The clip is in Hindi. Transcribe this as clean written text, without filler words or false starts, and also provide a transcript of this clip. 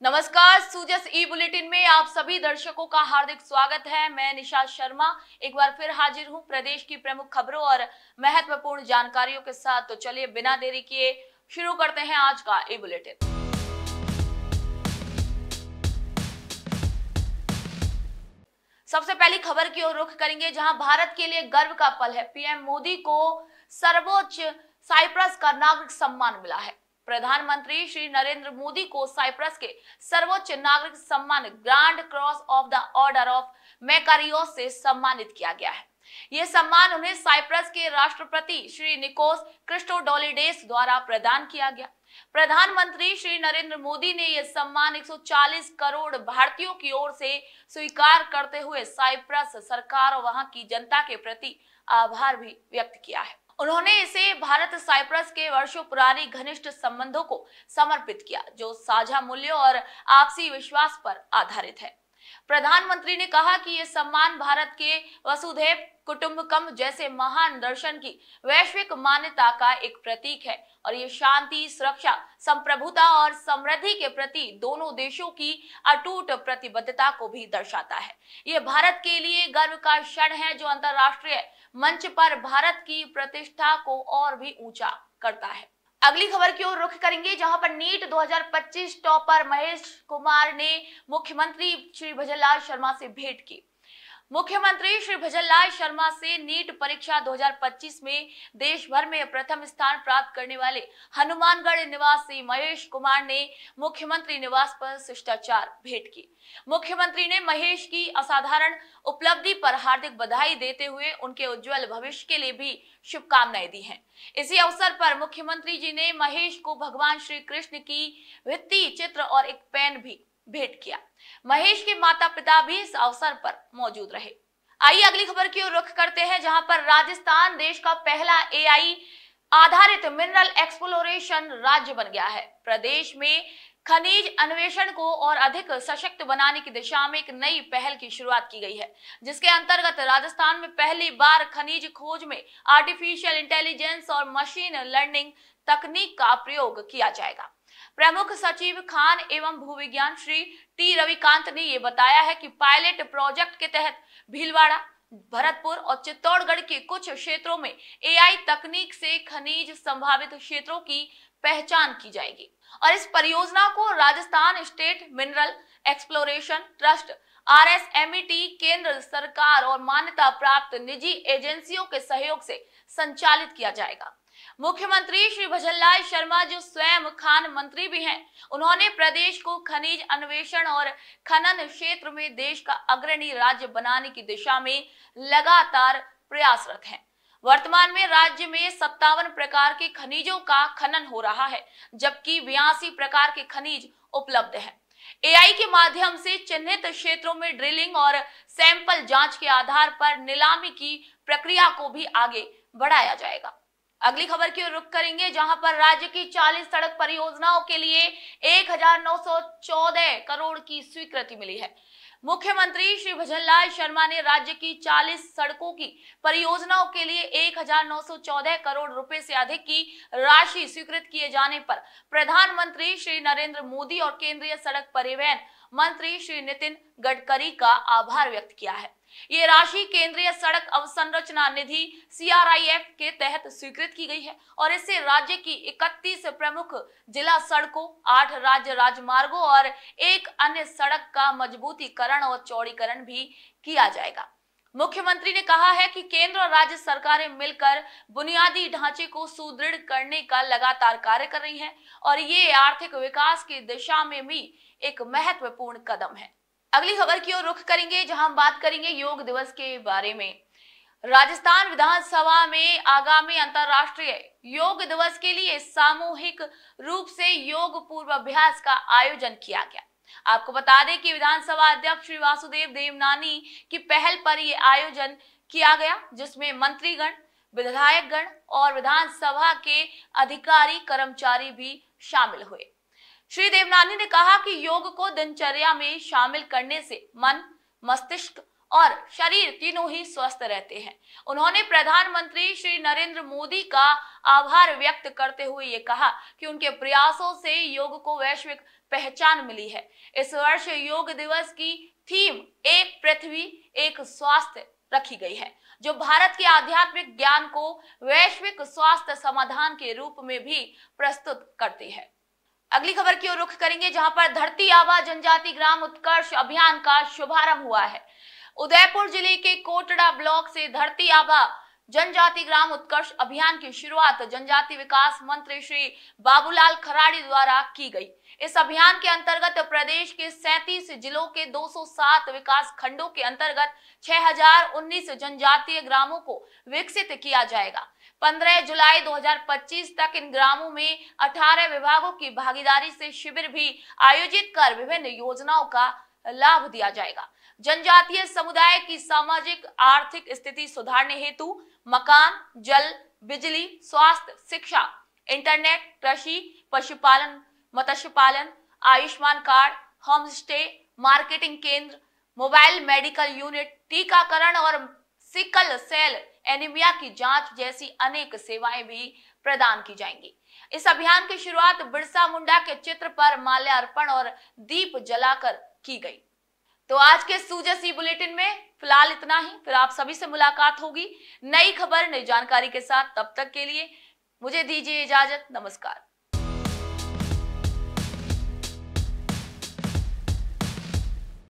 नमस्कार, सूजस ई बुलेटिन में आप सभी दर्शकों का हार्दिक स्वागत है। मैं निशा शर्मा एक बार फिर हाजिर हूं प्रदेश की प्रमुख खबरों और महत्वपूर्ण जानकारियों के साथ। तो चलिए बिना देरी किए शुरू करते हैं आज का ई बुलेटिन। सबसे पहली खबर की ओर रुख करेंगे, जहां भारत के लिए गर्व का पल है। पीएम मोदी को सर्वोच्च साइप्रस का नागरिक सम्मान मिला है। प्रधानमंत्री श्री नरेंद्र मोदी को साइप्रस के सर्वोच्च नागरिक सम्मान Grand Cross of the Order of Makarios से सम्मानित किया गया है। यह सम्मान उन्हें साइप्रस के राष्ट्रपति श्री निकोस क्रिस्टोडोलिडेस द्वारा प्रदान किया गया। प्रधानमंत्री श्री नरेंद्र मोदी ने यह सम्मान 140 करोड़ भारतीयों की ओर से स्वीकार करते हुए साइप्रस सरकार और वहां की जनता के प्रति आभार भी व्यक्त किया है। उन्होंने इसे भारत साइप्रस के वर्षों पुरानी घनिष्ठ संबंधों को समर्पित किया, जो साझा मूल्यों और आपसी विश्वास पर आधारित है। प्रधानमंत्री ने कहा कि यह सम्मान भारत के वसुधैव कुटुंबकम जैसे महान दर्शन की वैश्विक मान्यता का एक प्रतीक है और ये शांति, सुरक्षा, संप्रभुता और समृद्धि के प्रति दोनों देशों की अटूट प्रतिबद्धता को भी दर्शाता है। ये भारत के लिए गर्व का क्षण है, जो अंतर्राष्ट्रीय मंच पर भारत की प्रतिष्ठा को और भी ऊंचा करता है। अगली खबर की ओर रुख करेंगे, जहां पर नीट 2025 टॉपर महेश कुमार ने मुख्यमंत्री श्री भजनलाल शर्मा से भेंट की। मुख्यमंत्री श्री भजनलाल शर्मा से नीट परीक्षा 2025 में देश भर में प्रथम स्थान प्राप्त करने वाले हनुमानगढ़ निवासी महेश कुमार ने मुख्यमंत्री निवास पर शिष्टाचार भेंट की। मुख्यमंत्री ने महेश की असाधारण उपलब्धि पर हार्दिक बधाई देते हुए उनके उज्जवल भविष्य के लिए भी शुभकामनाएं दी हैं। इसी अवसर पर मुख्यमंत्री जी ने महेश को भगवान श्री कृष्ण की भित्ति चित्र और एक पेन भी भेंट किया। महेश के माता पिता भी इस अवसर पर मौजूद रहे। आइए अगली खबर की ओर रुख करते हैं, जहां पर राजस्थान देश का पहला एआई आधारित मिनरल एक्सप्लोरेशन राज्य बन गया है। प्रदेश में खनिज अन्वेषण को और अधिक सशक्त बनाने की दिशा में एक नई पहल की शुरुआत की गई है, जिसके अंतर्गत राजस्थान में पहली बार खनिज खोज में आर्टिफिशियल इंटेलिजेंस और मशीन लर्निंग तकनीक का प्रयोग किया जाएगा। प्रमुख सचिव खान एवं भूविज्ञान श्री टी रविकांत ने यह बताया है कि पायलट प्रोजेक्ट के तहत भीलवाड़ा, भरतपुर और चित्तौड़गढ़ के कुछ क्षेत्रों में एआई तकनीक से खनिज संभावित क्षेत्रों की पहचान की जाएगी और इस परियोजना को Rajasthan state mineral exploration trust RSMET, केंद्र सरकार और मान्यता प्राप्त निजी एजेंसियों के सहयोग से संचालित किया जाएगा। मुख्यमंत्री श्री भजनलाल शर्मा, जो स्वयं खान मंत्री भी हैं, उन्होंने प्रदेश को खनिज अन्वेषण और खनन क्षेत्र में देश का अग्रणी राज्य बनाने की दिशा में लगातार प्रयासरत हैं। वर्तमान में राज्य में 57 प्रकार के खनिजों का खनन हो रहा है, जबकि 82 प्रकार के खनिज उपलब्ध हैं। एआई के माध्यम से चिन्हित क्षेत्रों में ड्रिलिंग और सैंपल जांच के आधार पर नीलामी की प्रक्रिया को भी आगे बढ़ाया जाएगा। अगली खबर की ओर रुख करेंगे, जहां पर राज्य की 40 सड़क परियोजनाओं के लिए 1914 करोड़ की स्वीकृति मिली है। मुख्यमंत्री श्री भजनलाल शर्मा ने राज्य की 40 सड़कों की परियोजनाओं के लिए 1914 करोड़ रुपए से अधिक की राशि स्वीकृत किए जाने पर प्रधानमंत्री श्री नरेंद्र मोदी और केंद्रीय सड़क परिवहन मंत्री श्री नितिन गडकरी का आभार व्यक्त किया है। ये राशि केंद्रीय सड़क अवसंरचना निधि CRIF के तहत स्वीकृत की गई है और इससे राज्य की 31 प्रमुख जिला सड़कों, 8 राज्य राजमार्गों और एक अन्य सड़क का मजबूतीकरण और चौड़ीकरण भी किया जाएगा। मुख्यमंत्री ने कहा है कि केंद्र और राज्य सरकारें मिलकर बुनियादी ढांचे को सुदृढ़ करने का लगातार कार्य कर रही हैं और ये आर्थिक विकास की दिशा में भी एक महत्वपूर्ण कदम है। अगली खबर की ओर रुख करेंगे, जहां हम बात करेंगे योग दिवस के बारे में। राजस्थान विधानसभा में आगामी अंतर्राष्ट्रीय योग दिवस के लिए सामूहिक रूप से योग पूर्वाभ्यास का आयोजन किया गया। आपको बता दें कि विधानसभा अध्यक्ष श्री वासुदेव देवनानी की पहल पर यह आयोजन किया गया, जिसमें मंत्रीगण, विधायकगण और विधानसभा के अधिकारी कर्मचारी भी शामिल हुए। श्री देवनानी ने कहा कि योग को दिनचर्या में शामिल करने से मन, मस्तिष्क और शरीर तीनों ही स्वस्थ रहते हैं। उन्होंने प्रधानमंत्री श्री नरेंद्र मोदी का आभार व्यक्त करते हुए ये कहा कि उनके प्रयासों से योग को वैश्विक पहचान मिली है। इस वर्ष योग दिवस की थीम एक पृथ्वी एक स्वास्थ्य रखी गई है, जो भारत के आध्यात्मिक ज्ञान को वैश्विक स्वास्थ्य समाधान के रूप में भी प्रस्तुत करती है। अगली खबर की ओर रुख करेंगे, जहां पर धरती आबा जनजाति ग्राम उत्कर्ष अभियान का शुभारंभ हुआ है। उदयपुर जिले के कोटड़ा ब्लॉक से धरती आबा जनजाति ग्राम उत्कर्ष अभियान की शुरुआत जनजाति विकास मंत्री श्री बाबूलाल खराड़ी द्वारा की गई। इस अभियान के अंतर्गत प्रदेश के 37 जिलों के 207 विकास खंडों के अंतर्गत 6019 जनजातीय ग्रामों को विकसित किया जाएगा। 15 जुलाई 2025 तक इन ग्रामों में 18 विभागों की भागीदारी से शिविर भी आयोजित कर विभिन्न योजनाओं का लाभ दिया जाएगा। जनजातीय समुदाय की सामाजिक आर्थिक स्थिति सुधारने हेतु मकान, जल, बिजली, स्वास्थ्य, शिक्षा, इंटरनेट, कृषि, पशुपालन, मत्स्य पालन, Ayushman card, home stay, marketing केंद्र, मोबाइल मेडिकल यूनिट, टीकाकरण और सिकल सेल एनीमिया की जांच जैसी अनेक सेवाएं भी प्रदान की जाएंगी। इस अभियान की शुरुआत बिरसा मुंडा के चित्र पर माल्यार्पण और दीप जलाकर की गई। तो आज के सूजसी बुलेटिन में फिलहाल इतना ही। फिर आप सभी से मुलाकात होगी नई खबर, नई जानकारी के साथ। तब तक के लिए मुझे दीजिए इजाजत। नमस्कार।